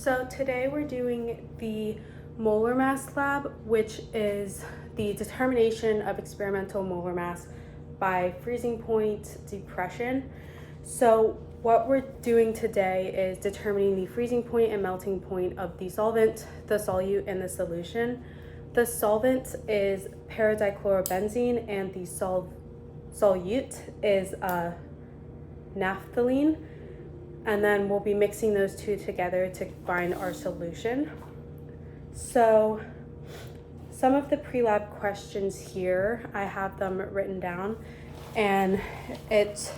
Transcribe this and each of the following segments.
So today we're doing the molar mass lab, which is the determination of experimental molar mass by freezing point depression. So what we're doing today is determining the freezing point and melting point of the solvent, the solute, and the solution. The solvent is paradichlorobenzene and the solute is naphthalene. And then we'll be mixing those two together to find our solution. So some of the pre-lab questions here, I have them written down, and it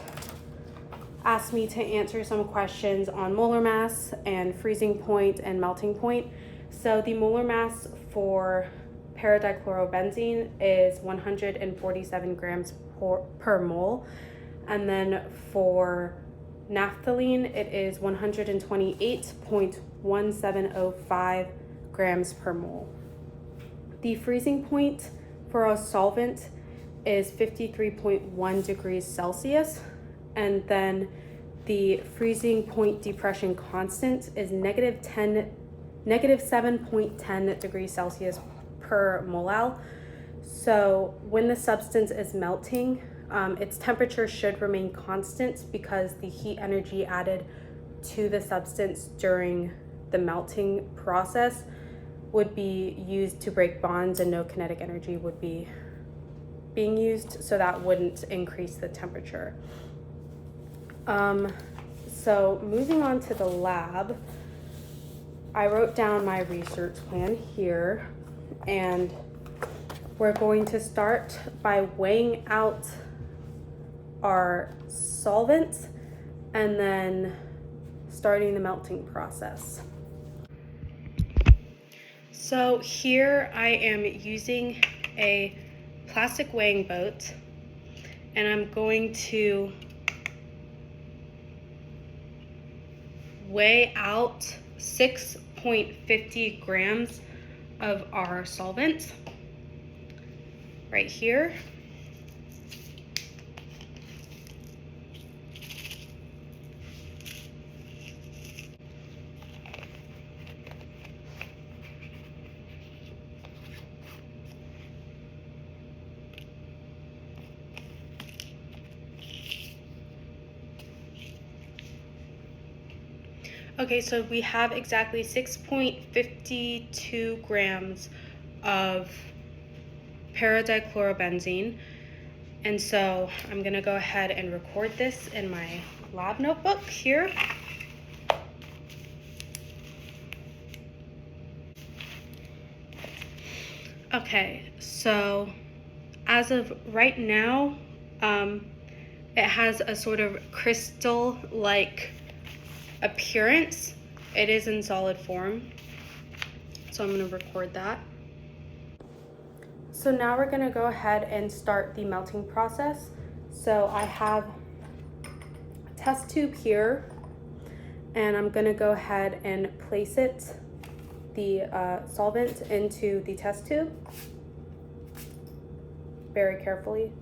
asked me to answer some questions on molar mass and freezing point and melting point. So the molar mass for paradichlorobenzene is 147 grams per mole, and then for naphthalene, it is 128.1705 grams per mole. The freezing point for a solvent is 53.1 degrees Celsius, and then the freezing point depression constant is negative 7.10 degrees Celsius per mole. So when the substance is melting, its temperature should remain constant because the heat energy added to the substance during the melting process would be used to break bonds, and no kinetic energy would be being used, so that wouldn't increase the temperature. So moving on to the lab, I wrote down my research plan here, and we're going to start by weighing out our solvent and then starting the melting process. So here I am using a plastic weighing boat, and I'm going to weigh out 6.50 grams of our solvent right here. Okay, so we have exactly 6.52 grams of paradichlorobenzene. And so I'm gonna go ahead and record this in my lab notebook here. Okay, so as of right now, it has a sort of crystal-like appearance. It is in solid form, so I'm going to record that. So now we're going to go ahead and start the melting process. So I have a test tube here, and I'm going to go ahead and place the solvent into the test tube very carefully.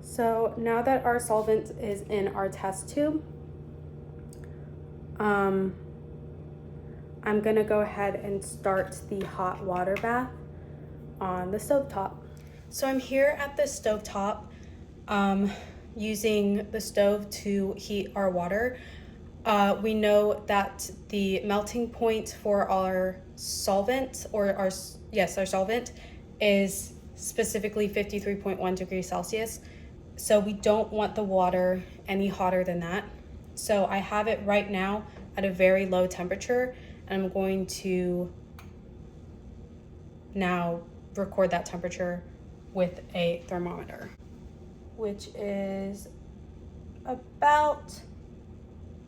So now that our solvent is in our test tube, I'm gonna go ahead and start the hot water bath on the stovetop. So I'm here at the stovetop, using the stove to heat our water. We know that the melting point for our solvent, our solvent, is specifically 53.1 degrees Celsius. So we don't want the water any hotter than that. So I have it right now at a very low temperature, and I'm going to now record that temperature with a thermometer, which is about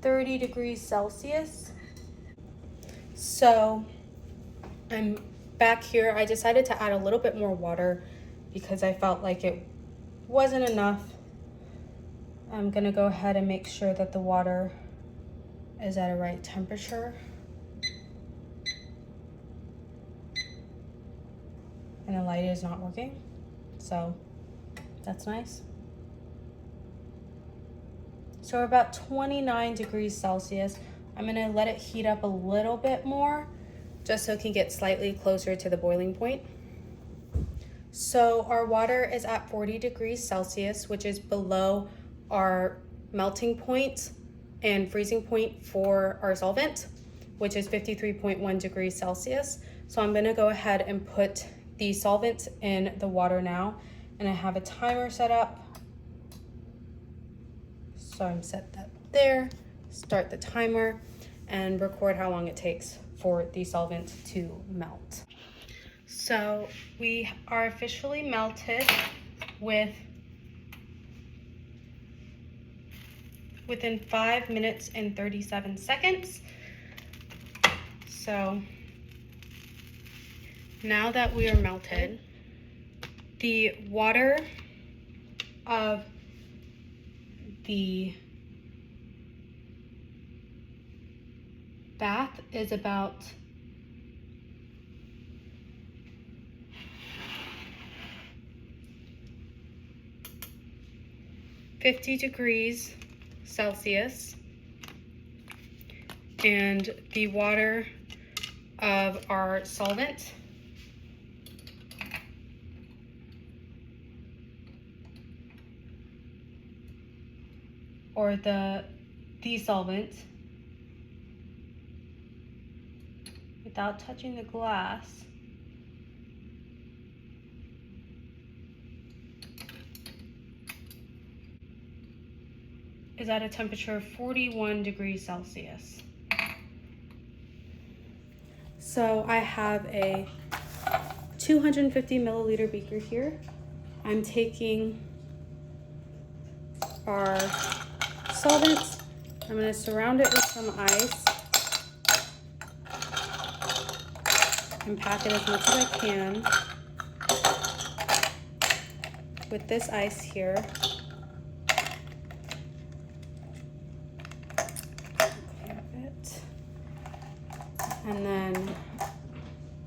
30 degrees Celsius. So I'm back here. I decided to add a little bit more water because I felt like it wasn't enough. I'm gonna go ahead and make sure that the water is at a right temperature. And the light is not working, so that's nice. So we're about 29 degrees Celsius. I'm gonna let it heat up a little bit more just so it can get slightly closer to the boiling point. So our water is at 40 degrees Celsius, which is below our melting point and freezing point for our solvent, which is 53.1 degrees Celsius. So I'm gonna go ahead and put the solvent in the water now, and I have a timer set up. So I'm set that there, start the timer, and record how long it takes for the solvent to melt. So we are officially melted within 5 minutes and 37 seconds. So now that we are melted, the water of the bath is about 50 degrees Celsius, and the water of our solvent or the solvent, without touching the glass, is at a temperature of 41 degrees Celsius. So I have a 250 milliliter beaker here. I'm taking our solvents. I'm going to surround it with some ice and pack it as much as I can with this ice here. And then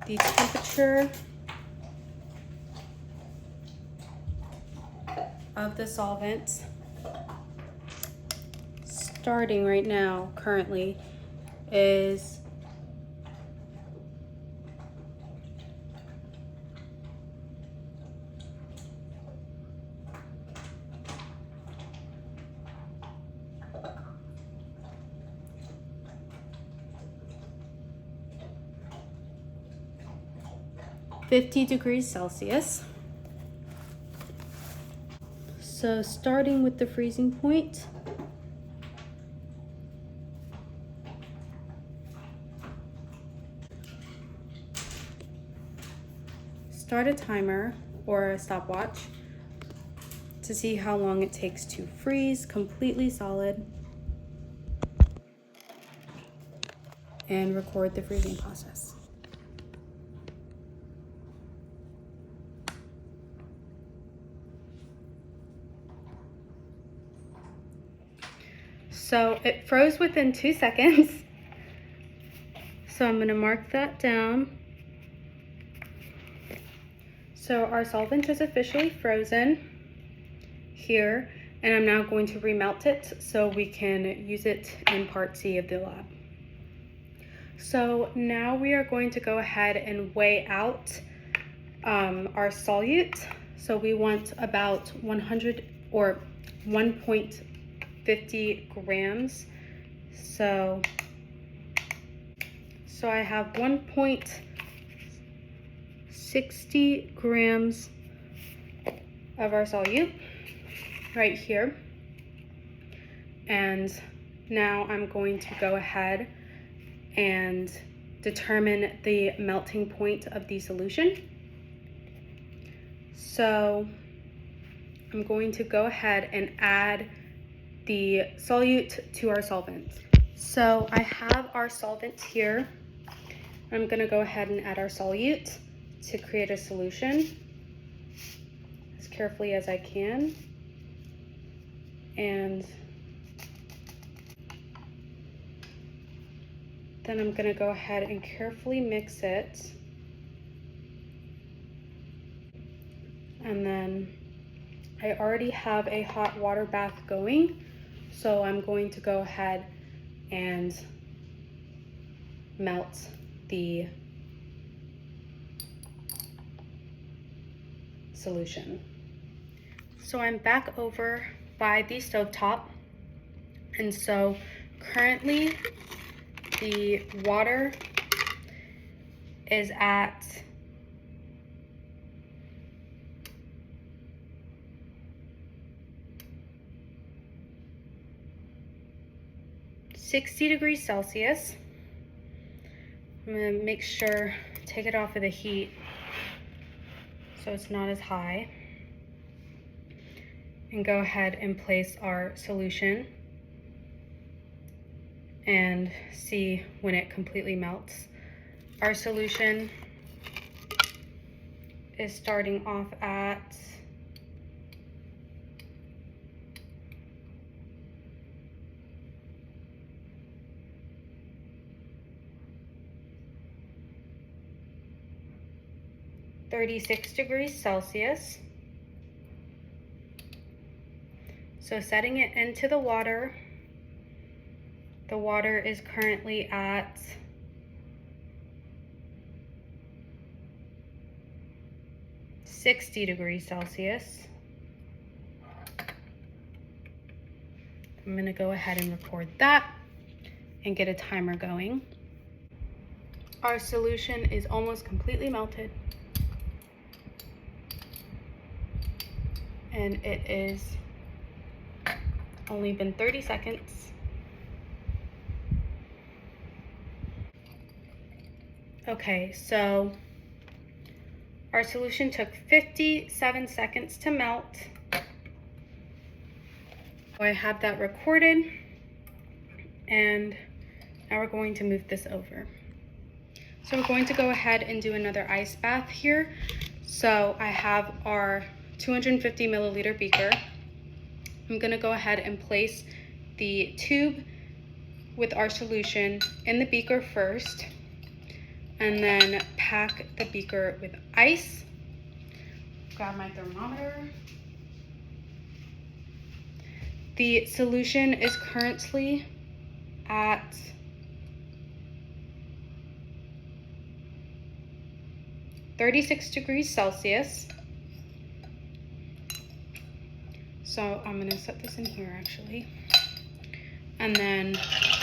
the temperature of the solvent, starting right now, currently, is 50 degrees Celsius. So starting with the freezing point, start a timer or a stopwatch to see how long it takes to freeze completely solid, and record the freezing process. So it froze within 2 seconds. So I'm gonna mark that down. So our solvent is officially frozen here, and I'm now going to remelt it so we can use it in part C of the lab. So now we are going to go ahead and weigh out our solute. So we want about 100 or 1.50 grams. So I have 1.60 grams of our solute right here. And now I'm going to go ahead and determine the melting point of the solution. So I'm going to go ahead and add the solute to our solvent. So I have our solvent here. I'm going to go ahead and add our solute to create a solution as carefully as I can. And then I'm going to go ahead and carefully mix it. And then I already have a hot water bath going, so I'm going to go ahead and melt the solution. So I'm back over by the stovetop, and so currently the water is at 60 degrees Celsius. I'm gonna make sure, take it off of the heat so it's not as high, and go ahead and place our solution and see when it completely melts. Our solution is starting off at 36 degrees Celsius. So setting it into the water is currently at 60 degrees Celsius. I'm gonna go ahead and record that and get a timer going. Our solution is almost completely melted, and it is only been 30 seconds. Okay, so our solution took 57 seconds to melt. I have that recorded, and now we're going to move this over. So we're going to go ahead and do another ice bath here. So I have our 250 milliliter beaker. I'm gonna go ahead and place the tube with our solution in the beaker first, and then pack the beaker with ice. Grab my thermometer. The solution is currently at 36 degrees Celsius. So I'm gonna set this in here actually, and then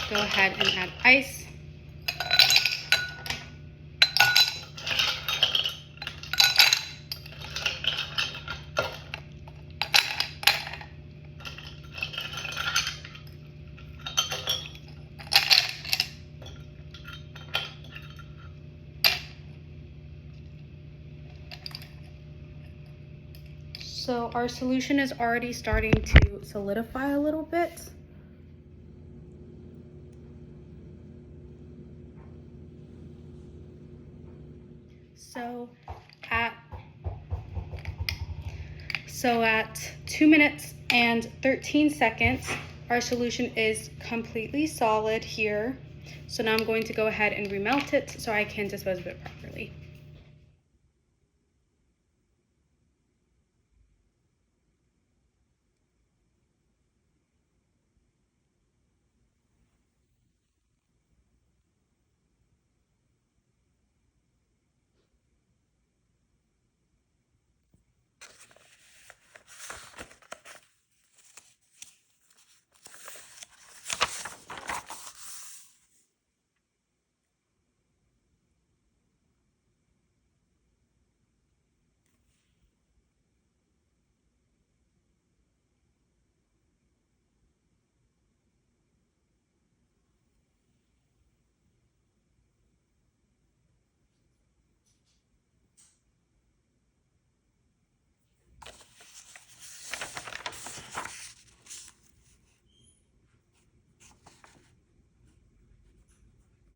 go ahead and add ice. So our solution is already starting to solidify a little bit. So at 2 minutes and 13 seconds, our solution is completely solid here. So now I'm going to go ahead and remelt it so I can dispose of it properly.